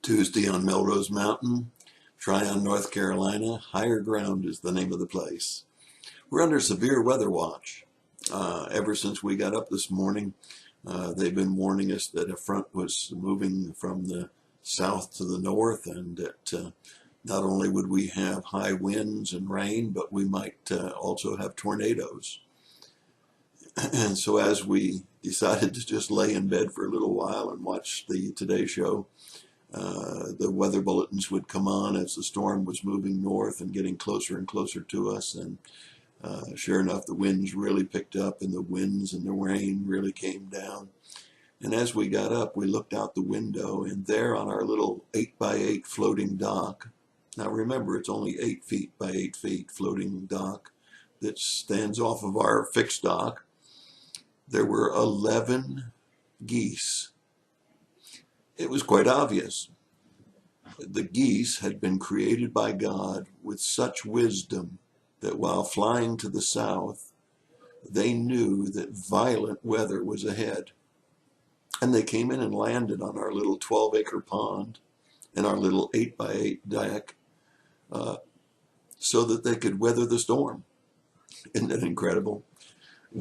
Tuesday on Melrose Mountain, Tryon, North Carolina. Higher Ground is the name of the place. We're under severe weather watch. Ever since we got up this morning, they've been warning us that a front was moving from the south to the north, and that not only would we have high winds and rain, but we might also have tornadoes. And so as we decided to just lay in bed for a little while and watch the Today Show, the weather bulletins would come on as the storm was moving north and getting closer and closer to us. And sure enough, the winds really picked up, and the winds and the rain really came down. And as we got up, we looked out the window, and there on our little 8x8 floating dock, now remember, it's only 8 feet by 8 feet floating dock that stands off of our fixed dock, there were 11 geese. It was quite obvious. The geese had been created by God with such wisdom that while flying to the south, they knew that violent weather was ahead. And they came in and landed on our little 12-acre pond and our little 8x8 deck so that they could weather the storm. Isn't that incredible?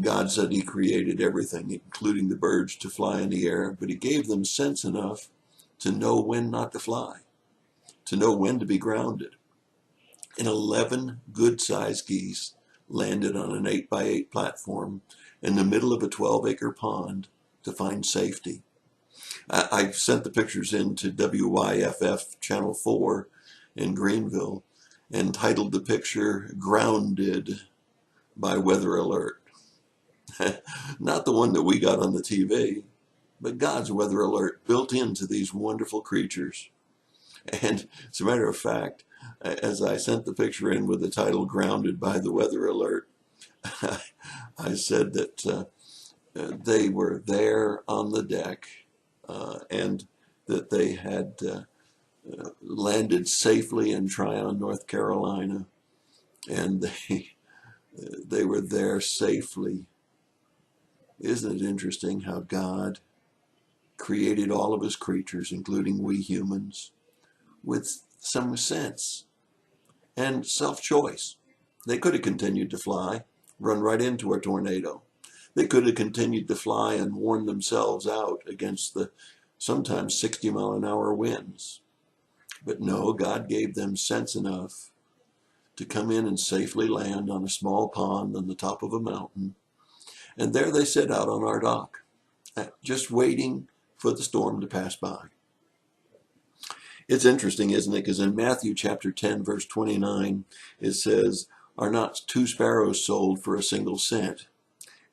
God said he created everything, including the birds, to fly in the air, but he gave them sense enough to know when not to fly, to know when to be grounded. And 11 good-sized geese landed on an 8x8 platform in the middle of a 12-acre pond to find safety. I sent the pictures in to WYFF Channel 4 in Greenville and titled the picture, "Grounded by Weather Alert." Not the one that we got on the TV, but God's weather alert built into these wonderful creatures. And as a matter of fact, as I sent the picture in with the title "Grounded by the Weather Alert," I said that they were there on the deck and that they had landed safely in Tryon, North Carolina, and they were there safely. Isn't it interesting how God created all of his creatures, including we humans, with some sense and self-choice? They could have continued to fly, run right into a tornado. They could have continued to fly and worn themselves out against the sometimes 60-mile-an-hour winds. But no, God gave them sense enough to come in and safely land on a small pond on the top of a mountain. And there they sit out on our dock, just waiting for the storm to pass by. It's interesting, isn't it? Because in Matthew chapter 10, verse 29, it says, "Are not 2 sparrows sold for a single cent?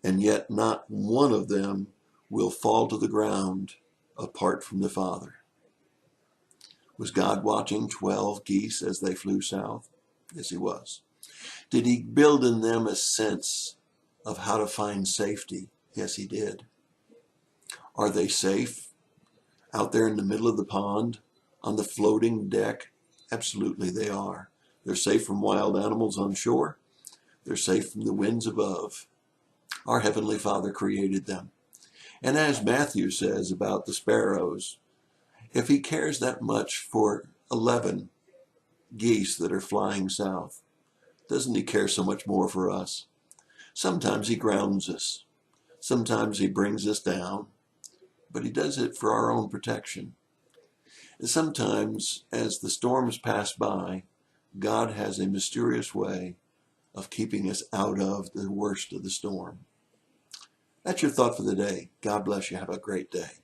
And yet not one of them will fall to the ground apart from the Father." Was God watching 12 geese as they flew south? Yes, he was. Did he build in them a sense of how to find safety? Yes, he did. Are they safe out there in the middle of the pond on the floating deck? Absolutely they are. They're safe from wild animals on shore. They're safe from the winds above. Our Heavenly Father created them. And as Matthew says about the sparrows, if he cares that much for 11 geese that are flying south, doesn't he care so much more for us? Sometimes he grounds us. Sometimes he brings us down. But he does it for our own protection. And sometimes, as the storms pass by, God has a mysterious way of keeping us out of the worst of the storm. That's your thought for the day. God bless you. Have a great day.